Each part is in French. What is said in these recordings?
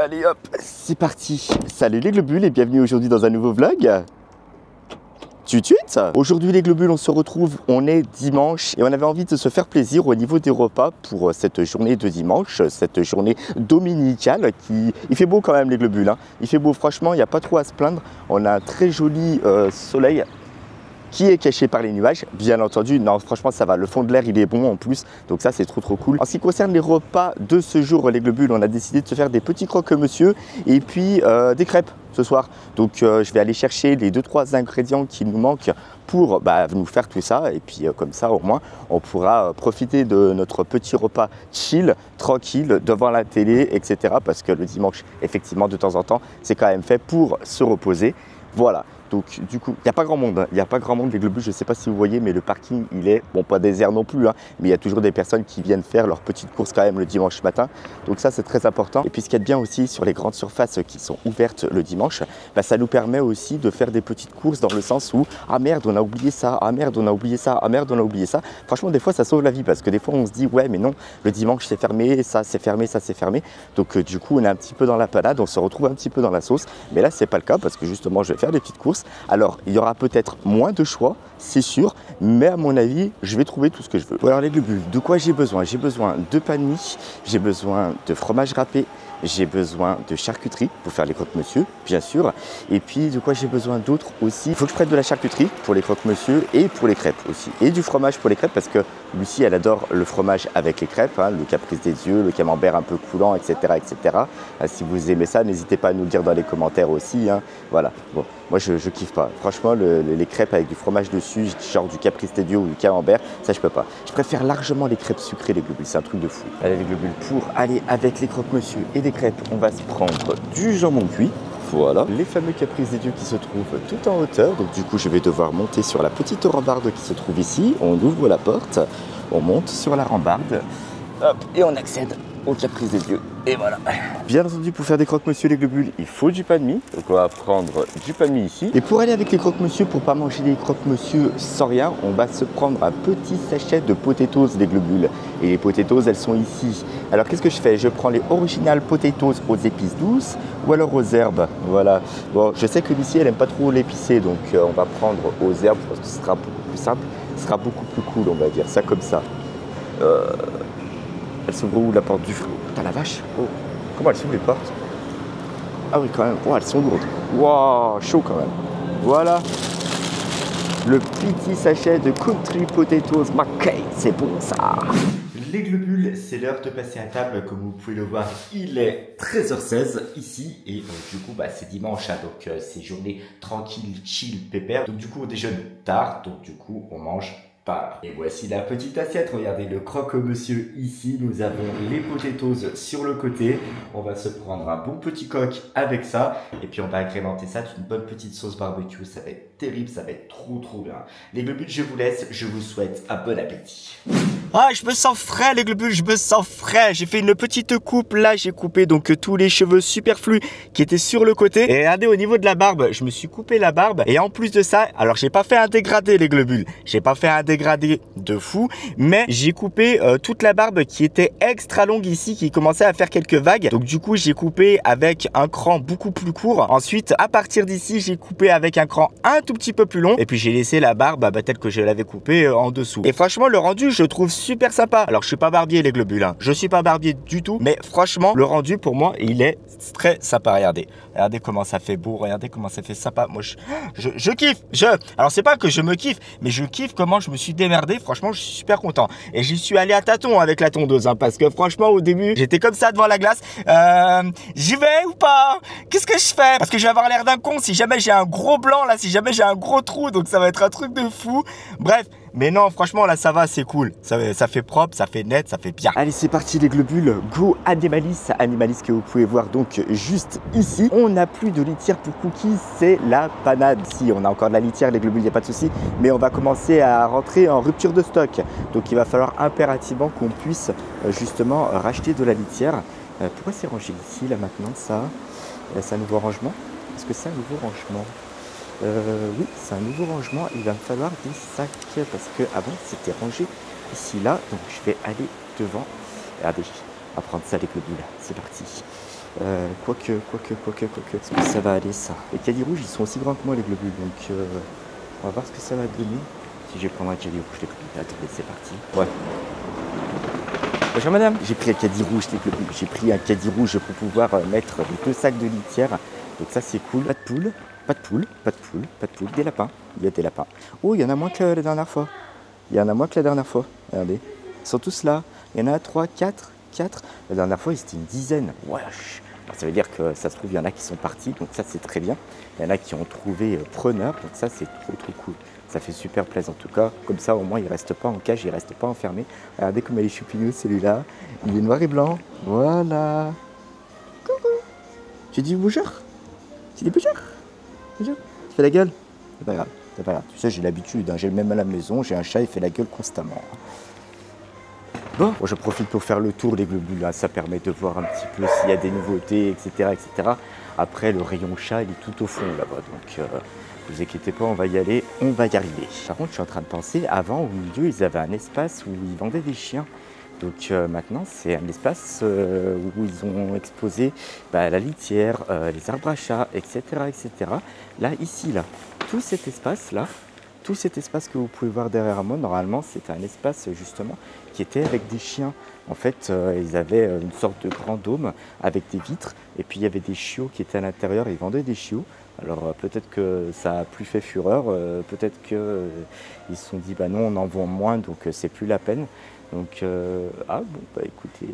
Allez hop, c'est parti. Salut les globules et bienvenue aujourd'hui dans un nouveau vlog. Tutuite. Aujourd'hui les globules, on se retrouve, on est dimanche et on avait envie de se faire plaisir au niveau des repas pour cette journée de dimanche, cette journée dominicale il fait beau quand même les globules, hein. Il fait beau franchement, il n'y a pas trop à se plaindre. On a un très joli soleil qui est caché par les nuages, bien entendu. Non, franchement, ça va. Le fond de l'air, il est bon en plus. Donc ça, c'est trop cool. En ce qui concerne les repas de ce jour, les globules, on a décidé de se faire des petits croque-monsieur et puis des crêpes ce soir. Donc je vais aller chercher les 2-3 ingrédients qui nous manquent pour nous faire tout ça. Et puis comme ça, au moins, on pourra profiter de notre petit repas chill, tranquille, devant la télé, etc. Parce que le dimanche, effectivement, de temps en temps, c'est quand même fait pour se reposer. Voilà. Donc du coup, il n'y a pas grand monde, il n'y a pas grand monde les globules, je ne sais pas si vous voyez, mais le parking, il est, bon pas désert non plus, hein, mais il y a toujours des personnes qui viennent faire leurs petites courses quand même le dimanche matin. Donc ça, c'est très important. Et puis ce qu'il y a de bien aussi sur les grandes surfaces qui sont ouvertes le dimanche, ça nous permet aussi de faire des petites courses dans le sens où, ah merde, on a oublié ça, ah merde, on a oublié ça, ah merde, on a oublié ça. Franchement, des fois, ça sauve la vie parce que des fois, on se dit, ouais, mais non, le dimanche, c'est fermé, ça, c'est fermé, ça, c'est fermé. Donc du coup, on est un petit peu dans la panade, on se retrouve un petit peu dans la sauce. Mais là, c'est pas le cas parce que justement, je vais faire des petites courses. Alors, il y aura peut-être moins de choix, c'est sûr, mais à mon avis, je vais trouver tout ce que je veux. Bon, alors les globules, de quoi j'ai besoin? J'ai besoin de pain de mie, j'ai besoin de fromage râpé, j'ai besoin de charcuterie pour faire les croque-monsieur, bien sûr. Et puis, de quoi j'ai besoin d'autre aussi? Il faut que je prenne de la charcuterie pour les croque-monsieur et pour les crêpes aussi. Et du fromage pour les crêpes parce que Lucie, elle adore le fromage avec les crêpes, hein, le caprice des dieux, le camembert un peu coulant, etc. etc. Si vous aimez ça, n'hésitez pas à nous le dire dans les commentaires aussi. Hein. Voilà. Bon, moi, je kiffe pas. Franchement, les crêpes avec du fromage dessus, genre du caprice des dieux ou du camembert, ça, je peux pas. Je préfère largement les crêpes sucrées, les globules. C'est un truc de fou. Allez, les globules, pour aller avec les croque-monsieur et des crêpes, on va se prendre du jambon cuit. Voilà, les fameux caprices des dieux qui se trouvent tout en hauteur. Donc du coup, je vais devoir monter sur la petite rambarde qui se trouve ici. On ouvre la porte, on monte sur la rambarde, hop, et on accède au caprice des dieux. Et voilà. Bien entendu, pour faire des croque-monsieur les globules, il faut du pain de mie. Donc on va prendre du pain de mie ici. Et pour aller avec les croque-monsieur, pour pas manger les croque-monsieur sans rien, on va se prendre un petit sachet de potatoes les globules. Et les potatoes, elles sont ici. Alors qu'est-ce que je fais? Je prends les original potatoes aux épices douces ou alors aux herbes. Voilà. Bon, je sais que Lucie, elle aime pas trop l'épicé, donc on va prendre aux herbes parce que ce sera beaucoup plus simple. Ce sera beaucoup plus cool, on va dire ça comme ça. Elle s'ouvre où la porte du frigo? Putain la vache! Oh. Comment elle s'ouvre les portes? Ah oui quand même, oh, elles sont lourdes. Waouh, chaud quand même. Voilà le petit sachet de Country Potatoes McCain, c'est bon ça. Les globules, c'est l'heure de passer à table. Comme vous pouvez le voir, il est 13h16 ici. Et du coup, c'est dimanche, hein, donc c'est journée tranquille, chill, pépère. Donc du coup, on déjeune tard, donc du coup, on mange tard. Et voici la petite assiette. Regardez le croque-monsieur ici. Nous avons les potatoes sur le côté. On va se prendre un bon petit coq avec ça. Et puis on va agrémenter ça d'une bonne petite sauce barbecue. Ça va être terrible, ça va être trop bien. Les globules, je vous laisse. Je vous souhaite un bon appétit. Ah, je me sens frais les globules, je me sens frais. J'ai fait une petite coupe, là j'ai coupé donc tous les cheveux superflus qui étaient sur le côté. Et regardez au niveau de la barbe, je me suis coupé la barbe. Et en plus de ça, alors j'ai pas fait un dégradé les globules. J'ai pas fait un dégradé de fou, mais j'ai coupé toute la barbe qui était extra longue ici, qui commençait à faire quelques vagues. Donc du coup j'ai coupé avec un cran beaucoup plus court. Ensuite à partir d'ici j'ai coupé avec un cran un tout petit peu plus long. Et puis j'ai laissé la barbe telle que je l'avais coupée en dessous. Et franchement le rendu je trouve super sympa. Alors je suis pas barbier les globules, hein. Je suis pas barbier du tout, mais franchement le rendu pour moi il est très sympa. Regardez comment ça fait beau, regardez comment ça fait sympa. Moi je kiffe. Alors c'est pas que je me kiffe, mais je kiffe comment je me suis démerdé. Franchement je suis super content. Et j'y suis allé à tâtons avec la tondeuse, hein, parce que franchement au début j'étais comme ça devant la glace. J'y vais ou pas? Qu'est-ce que je fais? Parce que je vais avoir l'air d'un con si jamais j'ai un gros blanc là, si jamais j'ai un gros trou, donc ça va être un truc de fou. Bref. Mais non, franchement, là, ça va, c'est cool. Ça fait propre, ça fait net, ça fait bien. Allez, c'est parti, les globules. Go Animalis. Animalis que vous pouvez voir donc juste ici. On n'a plus de litière pour cookies, c'est la panade. Si, on a encore de la litière, les globules, il n'y a pas de souci. Mais on va commencer à rentrer en rupture de stock. Donc, il va falloir impérativement qu'on puisse justement racheter de la litière. Pourquoi c'est rangé ici, là, maintenant, ça? C'est un nouveau rangement? Est-ce que c'est un nouveau rangement? Oui, c'est un nouveau rangement. Il va me falloir des sacs parce que avant c'était rangé ici là. Donc je vais aller devant. Regardez, on va prendre ça les globules. C'est parti. Quoique. Est-ce que ça va aller ça? Les caddies rouges, ils sont aussi grands que moi, les globules. Donc, on va voir ce que ça va donner. Si je vais prendre un caddie rouge, les globules. Attendez, c'est parti. Ouais. Bonjour madame. J'ai pris un caddie rouge, les globules. J'ai pris un caddie rouge pour pouvoir mettre les 2 sacs de litière. Donc ça, c'est cool. Pas de poules. Pas de poules. Des lapins. Il y a des lapins. Oh, il y en a moins que la dernière fois. Regardez. Ils sont tous là. Il y en a 3, 4. La dernière fois, c'était une dizaine. Wesh. Ça veut dire que ça se trouve, il y en a qui sont partis. Donc ça, c'est très bien. Il y en a qui ont trouvé preneur. Donc ça, c'est trop cool. Ça fait super plaisir en tout cas. Comme ça, au moins, il ne reste pas en cage, il ne reste pas enfermé. Regardez comme elle est choupineux, celui-là. Il est noir et blanc. Voilà. Coucou. Tu dis bonjour. Bonjour. Tu fais la gueule. C'est pas grave. Tu sais, j'ai l'habitude. Hein. J'ai le même à la maison. J'ai un chat, il fait la gueule constamment. Bon, je profite pour faire le tour des globules. Hein. Ça permet de voir un petit peu s'il y a des nouveautés, etc. Après, le rayon chat, il est tout au fond là-bas. Donc, ne vous inquiétez pas, on va y aller, on va y arriver. Par contre, je suis en train de penser, avant, au milieu, ils avaient un espace où ils vendaient des chiens. Donc maintenant, c'est un espace où ils ont exposé la litière, les arbres à chat, etc. Là, ici, là, tout cet espace-là, tout cet espace que vous pouvez voir derrière moi, normalement, c'était un espace justement qui était avec des chiens. En fait, ils avaient une sorte de grand dôme avec des vitres et puis il y avait des chiots qui étaient à l'intérieur, ils vendaient des chiots. Alors peut-être que ça a plus fait fureur, peut-être qu'ils se sont dit bah non, on en vend moins donc c'est plus la peine. Donc écoutez,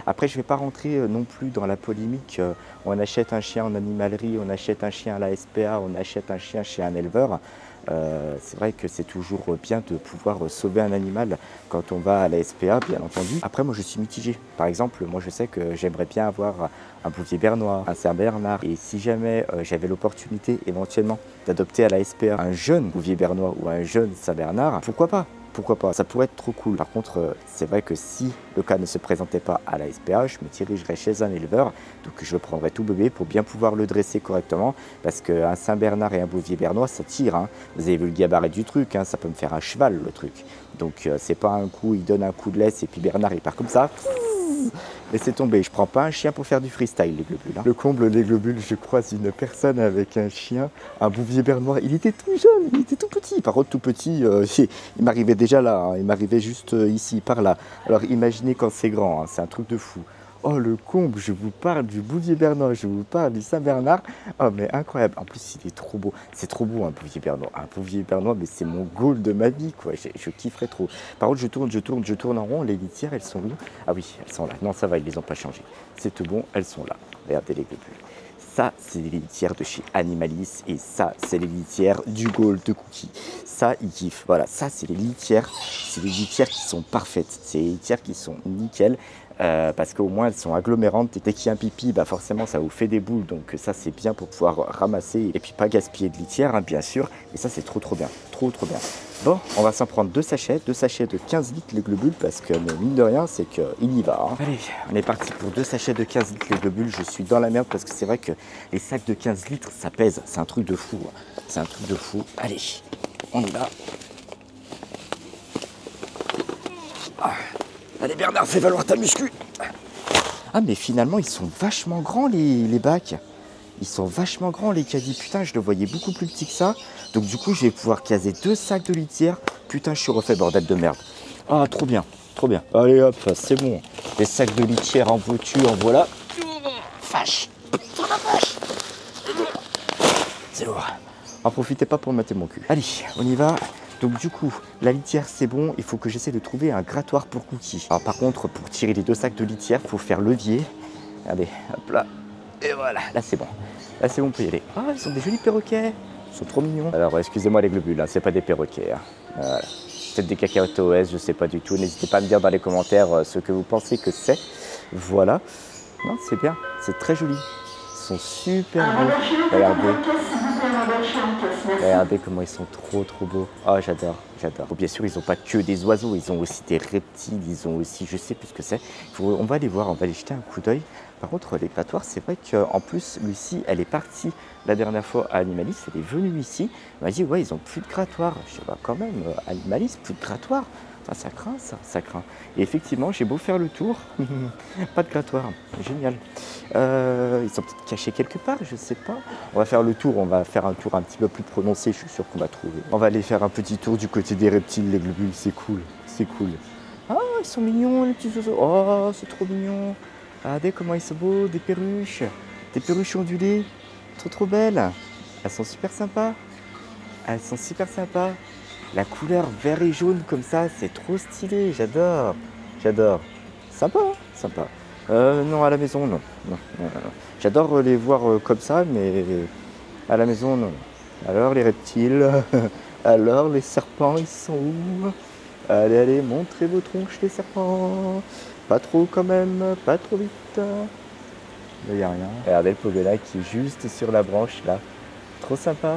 après je ne vais pas rentrer non plus dans la polémique, on achète un chien en animalerie, on achète un chien à la SPA, on achète un chien chez un éleveur. C'est vrai que c'est toujours bien de pouvoir sauver un animal quand on va à la SPA, bien entendu. Après, moi, je suis mitigé. Par exemple, moi, je sais que j'aimerais bien avoir un bouvier bernois, un Saint-Bernard. Et si jamais j'avais l'opportunité, éventuellement, d'adopter à la SPA un jeune bouvier bernois ou un jeune Saint-Bernard, pourquoi pas? Ça pourrait être trop cool. Par contre, c'est vrai que si le cas ne se présentait pas à la SPA, je me dirigerais chez un éleveur. Donc je le prendrais tout bébé pour bien pouvoir le dresser correctement. Parce qu'un Saint-Bernard et un bouvier bernois, ça tire. Hein. Vous avez vu le gabarit du truc, hein, ça peut me faire un cheval le truc. Donc c'est pas un coup, il donne un coup de laisse et puis Bernard il part comme ça. Laissez tomber, je prends pas un chien pour faire du freestyle, les globules. Hein. Le comble, les globules, je croise une personne avec un chien, un bouvier bernois. Il était tout jeune, il était tout petit. Par contre, tout petit, il m'arrivait déjà là, hein. Il m'arrivait juste ici, par là. Alors imaginez quand c'est grand, hein, c'est un truc de fou. Oh le comble, je vous parle du bouvier bernois, je vous parle du Saint-Bernard. Oh mais incroyable, en plus il est trop beau. C'est trop beau un bouvier bernois. Un bouvier bernois, mais c'est mon goal de ma vie quoi. Je kifferais trop. Par contre je tourne en rond, les litières elles sont où? Ah oui, elles sont là. Non ça va, ils les ont pas changées. C'est tout bon, elles sont là. Regardez les globules. Ça, c'est les litières de chez Animalis et ça, c'est les litières du Gaulle de Cookie. Ça, ils kiffent. Voilà, ça, c'est les litières qui sont parfaites. C'est les litières qui sont nickel. Parce qu'au moins elles sont agglomérantes et dès qu'il y a un pipi, bah forcément ça vous fait des boules, donc ça c'est bien pour pouvoir ramasser et puis pas gaspiller de litière, hein, bien sûr, et ça c'est trop bien, trop bien. Bon, on va s'en prendre 2 sachets de 15 litres les globules parce que mine de rien c'est qu'il y va. Hein. Allez, on est parti pour 2 sachets de 15 litres les globules, je suis dans la merde parce que c'est vrai que les sacs de 15 litres ça pèse, c'est un truc de fou, hein. C'est un truc de fou. Allez, on y va. Allez Bernard, fais valoir ta muscu. Ah mais finalement ils sont vachement grands les bacs. Ils sont vachement grands les caddies. Putain, je le voyais beaucoup plus petit que ça. Donc du coup je vais pouvoir caser 2 sacs de litière. Putain, je suis refait, bordel de merde. Ah trop bien, trop bien. Allez hop, c'est bon. Les sacs de litière en voiture, en voilà. Vache. C'est lourd. En profitez pas pour mater mon cul. Allez, on y va. Donc du coup, la litière c'est bon, il faut que j'essaie de trouver un grattoir pour Cookie. Alors par contre, pour tirer les 2 sacs de litière, il faut faire levier. Regardez, hop là, et voilà, là c'est bon. Là c'est bon, on peut y aller. Ah, ils sont des jolis perroquets, ils sont trop mignons. Alors excusez-moi les globules, hein, c'est pas des perroquets. Hein. Voilà. Peut-être des cacahuètes OS, je sais pas du tout. N'hésitez pas à me dire dans les commentaires ce que vous pensez que c'est. Voilà. Non, c'est bien, c'est très joli. Ils sont super beaux. Regardez comment ils sont trop beaux. Oh j'adore. Bon, bien sûr ils n'ont pas que des oiseaux, ils ont aussi des reptiles, ils ont aussi, je sais plus ce que c'est. On va aller voir, on va aller jeter un coup d'œil. Par contre les grattoirs, c'est vrai qu'en plus Lucie, elle est partie la dernière fois à Animalis, elle est venue ici. Elle m'a dit ouais ils ont plus de grattoirs. Je dis bah quand même, Animalis, plus de grattoirs. Ah, ça craint, ça craint. Et effectivement, j'ai beau faire le tour, pas de grattoir, génial. Ils sont peut-être cachés quelque part, je sais pas. On va faire le tour, on va faire un tour un petit peu plus prononcé, je suis sûr qu'on va trouver. On va aller faire un petit tour du côté des reptiles, les globules, c'est cool, c'est cool. Ah, ils sont mignons les petits oiseaux, oh, c'est trop mignon. Regardez comment ils sont beaux, des perruches ondulées, trop belles. Elles sont super sympas, elles sont super sympas. La couleur vert et jaune comme ça, c'est trop stylé, j'adore. Sympa, hein, sympa. Non, à la maison, non. J'adore les voir comme ça, mais à la maison, non. Alors les reptiles, alors les serpents, ils sont où? Allez, montrez vos tronches les serpents. Pas trop quand même, pas trop vite. Il n'y a rien. Regardez le pogona qui est juste sur la branche là. Trop sympa,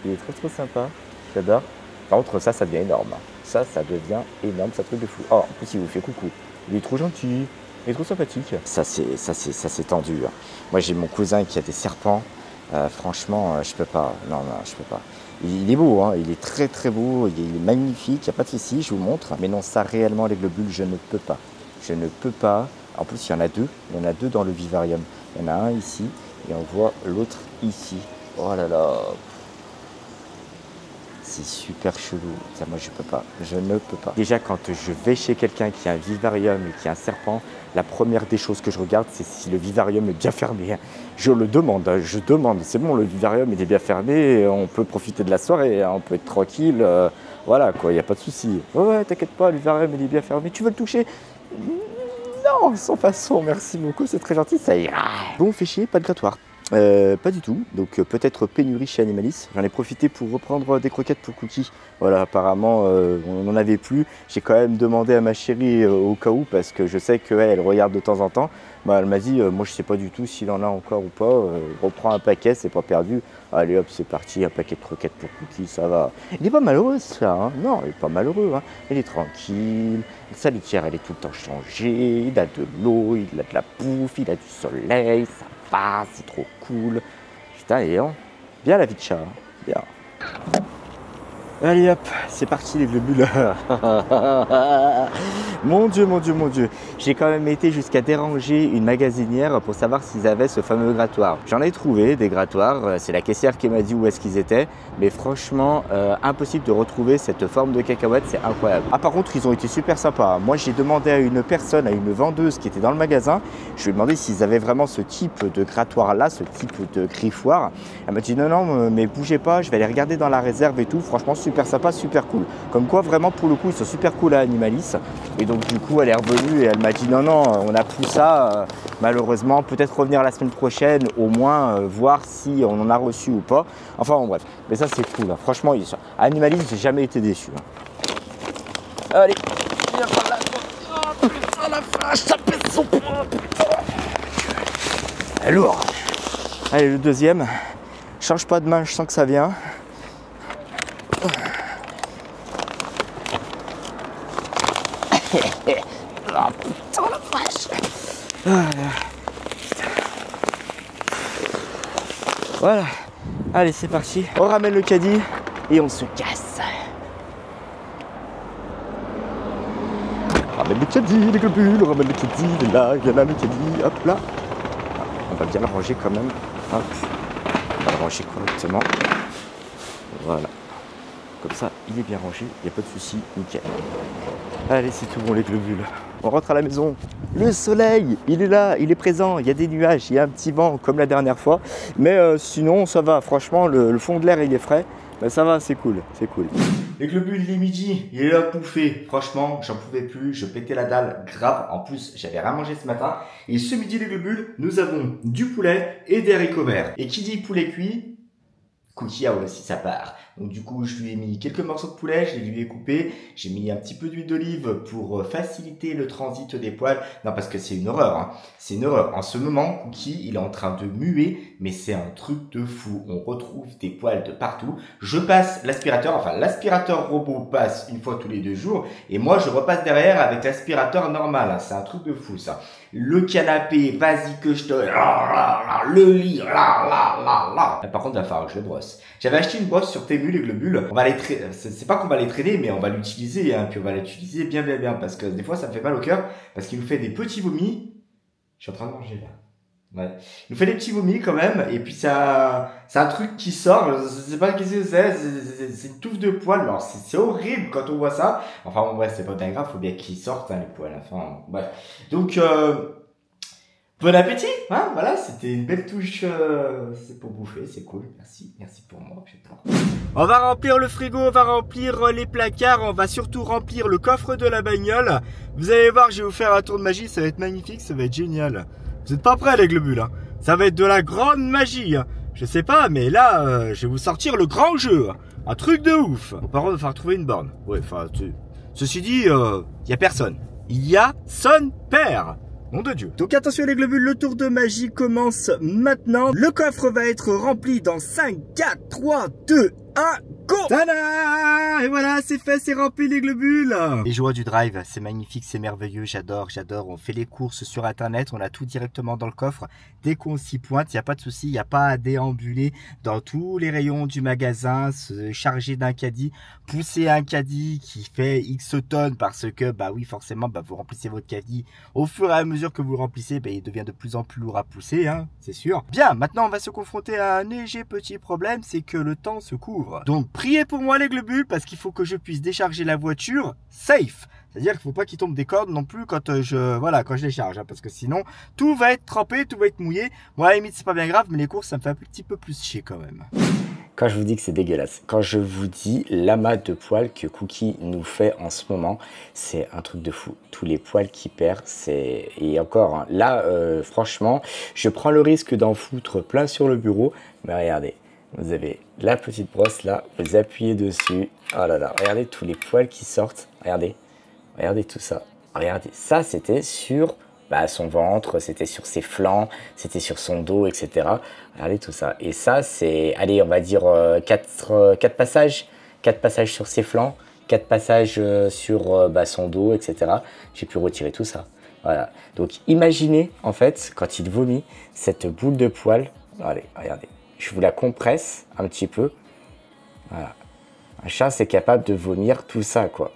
il est trop sympa, j'adore. Par contre, ça devient énorme. Ça devient énorme, ça truc de fou. Oh, en plus, il vous fait coucou. Il est trop gentil, il est trop sympathique. Ça, c'est tendu. Hein. Moi, j'ai mon cousin qui a des serpents. Franchement, je peux pas. Non, je peux pas. Il est beau, hein. Il est très beau, il est magnifique, il n'y a pas de souci, je vous montre. Mais non, ça, réellement, les globules, je ne peux pas. Je ne peux pas. En plus, il y en a deux. Il y en a deux dans le vivarium. Il y en a un ici et on voit l'autre ici. Oh là là. C'est super chelou, ça moi je peux pas, je ne peux pas. Déjà quand je vais chez quelqu'un qui a un vivarium et qui a un serpent, la première des choses que je regarde c'est si le vivarium est bien fermé. Je le demande, c'est bon le vivarium il est bien fermé, on peut profiter de la soirée, on peut être tranquille, voilà quoi, il n'y a pas de souci. Ouais, t'inquiète pas, le vivarium il est bien fermé, tu veux le toucher? Non, sans façon, merci beaucoup, c'est très gentil, ça ira. Bon, fait chier, pas de grattoir. Pas du tout, donc peut-être pénurie chez Animalis. J'en ai profité pour reprendre des croquettes pour Cookie. Voilà, apparemment on n'en avait plus. J'ai quand même demandé à ma chérie au cas où parce que je sais qu'elle regarde de temps en temps. Bah, elle m'a dit, moi je sais pas du tout s'il en a encore ou pas. Reprends un paquet, c'est pas perdu. Allez hop, c'est parti, un paquet de croquettes pour Cookie, ça va. Il est pas malheureux ça, hein. Non, il est pas malheureux. Hein. Il est tranquille, sa litière elle est tout le temps changée, il a de l'eau, il a de la bouffe, il a du soleil, ça va, c'est trop cool. Putain, et bien la vie de chat, hein. Bien. Allez hop, c'est parti les globules. Mon Dieu. J'ai quand même été jusqu'à déranger une magasinière pour savoir s'ils avaient ce fameux grattoir. J'en ai trouvé des grattoirs, c'est la caissière qui m'a dit où est-ce qu'ils étaient. Mais franchement, impossible de retrouver cette forme de cacahuète, c'est incroyable. Ah par contre, ils ont été super sympas. Moi j'ai demandé à une personne, à une vendeuse qui était dans le magasin, je lui ai demandé s'ils avaient vraiment ce type de grattoir là, ce type de griffoir. Elle m'a dit non, mais bougez pas, je vais aller regarder dans la réserve et tout. Franchement, super sympa, super cool. Comme quoi, vraiment, pour le coup, ils sont super cool à Animalis. Et donc, du coup, elle est revenue et elle m'a dit non, on a plus ça. Malheureusement, peut-être revenir la semaine prochaine, au moins voir si on en a reçu ou pas. Enfin, bon, bref. Mais ça, c'est cool. Hein. Franchement, à Animalis, j'ai jamais été déçu. Hein. Allez, viens par là. Oh, putain, la vache, ça pèse son poids. Elle est lourde. Allez, le deuxième. Change pas de main, je sens que ça vient. Oh putain la vache. Voilà. Allez c'est parti. On ramène le caddie et on se casse. Ramène le caddie, les globules, on ramène le caddie, il est là, le caddie, hop là. On va bien le ranger quand même. Hop. On va le ranger correctement. Voilà. Comme ça, il est bien rangé, il n'y a pas de souci, nickel. Allez, c'est tout bon les globules. On rentre à la maison. Le soleil, il est là, il est présent. Il y a des nuages, il y a un petit vent comme la dernière fois. Mais sinon, ça va. Franchement, le fond de l'air, il est frais. Mais ça va, c'est cool, c'est cool. Les globules, il est midi. Il est là bouffé. Franchement, j'en pouvais plus. Je pétais la dalle grave. En plus, j'avais rien mangé ce matin. Et ce midi, les globules, nous avons du poulet et des haricots verts. Et qui dit poulet cuit, Cookie a aussi sa part. Donc du coup, je lui ai mis quelques morceaux de poulet, je les lui ai coupés. J'ai mis un petit peu d'huile d'olive pour faciliter le transit des poils. Non, parce que c'est une horreur. Hein. C'est une horreur. En ce moment, Cookie, il est en train de muer, mais c'est un truc de fou. On retrouve des poils de partout. Je passe l'aspirateur, enfin l'aspirateur robot passe une fois tous les 2 jours. Et moi, je repasse derrière avec l'aspirateur normal. C'est un truc de fou, ça. Le canapé, vas-y que je te... Le lit, Par contre, il va falloir que je le brosse. J'avais acheté une brosse sur Temu. vu les globules. On va les traîner, c'est pas qu'on va les traîner, mais on va l'utiliser, hein, puis on va l'utiliser bien, parce que des fois ça me fait mal au cœur, parce qu'il nous fait des petits vomis. Je suis en train de manger là. Ouais. Il nous fait des petits vomis quand même, et puis ça, c'est un truc qui sort, je sais pas qu'est-ce que c'est une touffe de poils, alors c'est horrible quand on voit ça, enfin ouais, c'est pas bien grave, faut bien qu'ils sortent, hein, les poils, enfin, bref. Donc, bon appétit, hein, voilà, c'était une belle touche, c'est pour bouffer, c'est cool, merci pour moi, j'adore. On va remplir le frigo, on va remplir les placards, on va surtout remplir le coffre de la bagnole. Vous allez voir, je vais vous faire un tour de magie, ça va être magnifique, ça va être génial. Vous êtes pas prêts les globules, hein. Ça va être de la grande magie, hein. Je sais pas, mais là, je vais vous sortir le grand jeu, hein. Un truc de ouf. Bon, par contre, il va falloir trouver une borne. Ouais, enfin, ceci dit, y a personne. Il y a son père. Nom de Dieu. Donc attention les globules, le tour de magie commence maintenant. Le coffre va être rempli dans 5, 4, 3, 2, 1, go! Tada! Et voilà, c'est fait, c'est rempli les globules. Les joies du drive, c'est magnifique, c'est merveilleux, j'adore. On fait les courses sur internet, on a tout directement dans le coffre. Dès qu'on s'y pointe, il n'y a pas de souci, il n'y a pas à déambuler dans tous les rayons du magasin, se charger d'un caddie, pousser un caddie qui fait X tonnes parce que, bah oui, forcément, bah vous remplissez votre caddie. Au fur et à mesure que vous le remplissez, bah, il devient de plus en plus lourd à pousser, hein, c'est sûr. Bien, maintenant on va se confronter à un léger petit problème, c'est que le temps se couvre. Donc priez pour moi les globules parce qu'il faut que je puisse décharger la voiture safe. C'est-à-dire qu'il ne faut pas qu'il tombe des cordes non plus quand quand je décharge, hein, parce que sinon tout va être trempé, tout va être mouillé. Moi à la limite c'est pas bien grave, mais les courses ça me fait un petit peu plus chier quand même. Quand je vous dis que c'est dégueulasse, quand je vous dis l'amas de poils que Cookie nous fait en ce moment, c'est un truc de fou. Tous les poils qu'il perd, c'est... Et encore, hein, là, franchement, je prends le risque d'en foutre plein sur le bureau. Mais regardez, vous avez la petite brosse là, vous appuyez dessus. Oh là là, regardez tous les poils qui sortent. Regardez, regardez tout ça. Regardez, ça c'était sur... son ventre, c'était sur ses flancs, c'était sur son dos, etc. Regardez tout ça. Et ça, c'est, allez, on va dire 4 passages. 4 passages sur ses flancs, 4 passages sur son dos, etc. J'ai pu retirer tout ça. Voilà. Donc, imaginez, en fait, quand il vomit, cette boule de poils. Allez, regardez. Je vous la compresse un petit peu. Voilà. Un chat, c'est capable de vomir tout ça, quoi,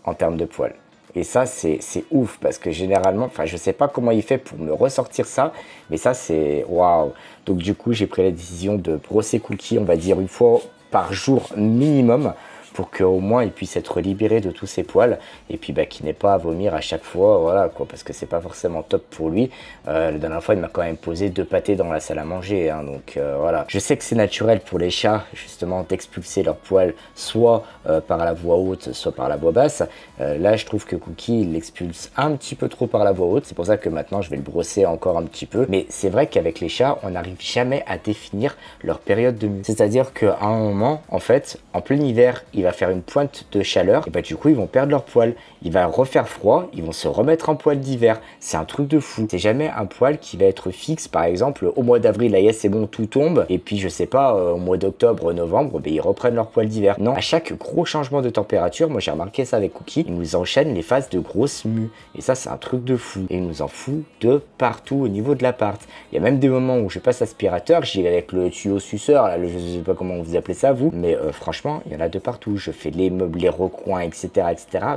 en termes de poils. Et ça, c'est ouf parce que généralement, enfin, je sais pas comment il fait pour me ressortir ça, mais ça, c'est waouh. Donc, du coup, j'ai pris la décision de brosser Cookie, on va dire, une fois par jour minimum pour qu'au moins il puisse être libéré de tous ses poils et puis qu'il n'ait pas à vomir à chaque fois, voilà quoi, parce que c'est pas forcément top pour lui. La dernière fois, il m'a quand même posé 2 pâtés dans la salle à manger, hein, donc voilà. Je sais que c'est naturel pour les chats justement d'expulser leurs poils soit par la voix haute, soit par la voix basse. Là, je trouve que Cookie il l'expulse un petit peu trop par la voix haute, c'est pour ça que maintenant je vais le brosser encore un petit peu. Mais c'est vrai qu'avec les chats, on n'arrive jamais à définir leur période de mue. C'est-à-dire qu'à un moment, en fait, en plein hiver, il va faire une pointe de chaleur et du coup ils vont perdre leur poil, il va refaire froid, ils vont se remettre en poil d'hiver. C'est un truc de fou. C'est jamais un poil qui va être fixe. Par exemple au mois d'avril, là c'est bon, tout tombe, et puis je sais pas, au mois d'octobre, novembre, ils reprennent leur poil d'hiver. Non, à chaque gros changement de température, moi j'ai remarqué ça avec Cookie, il nous enchaîne les phases de grosses mues et ça c'est un truc de fou et il nous en fout de partout au niveau de l'appart. Il y a même des moments où je passe aspirateur, j'y vais avec le tuyau suceur là, je sais pas comment vous appelez ça vous, mais franchement il y en a de partout. Je fais les meubles, les recoins, etc.,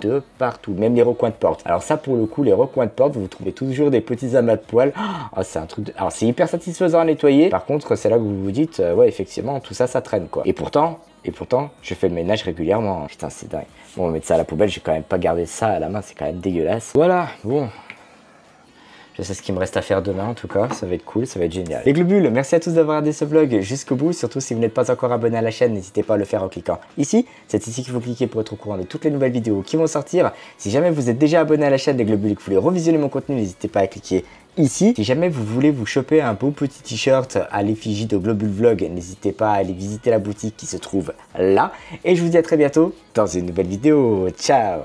de partout, même les recoins de porte. Alors ça, pour le coup, les recoins de porte, vous trouvez toujours des petits amas de poils. Oh, c'est un truc alors c'est hyper satisfaisant à nettoyer. Par contre, c'est là que vous vous dites, ouais, effectivement, tout ça, ça traîne, quoi. Et pourtant, je fais le ménage régulièrement. Putain, c'est dingue. Bon, on va mettre ça à la poubelle. J'ai quand même pas gardé ça à la main. C'est quand même dégueulasse. Voilà, bon. Je sais ce qu'il me reste à faire demain en tout cas, ça va être cool, ça va être génial. Les globules, merci à tous d'avoir regardé ce vlog jusqu'au bout. Surtout si vous n'êtes pas encore abonné à la chaîne, n'hésitez pas à le faire en cliquant ici. C'est ici qu'il faut cliquer pour être au courant de toutes les nouvelles vidéos qui vont sortir. Si jamais vous êtes déjà abonné à la chaîne des globules et que vous voulez revisionner mon contenu, n'hésitez pas à cliquer ici. Si jamais vous voulez vous choper un beau petit t-shirt à l'effigie de Globule Vlog, n'hésitez pas à aller visiter la boutique qui se trouve là. Et je vous dis à très bientôt dans une nouvelle vidéo. Ciao!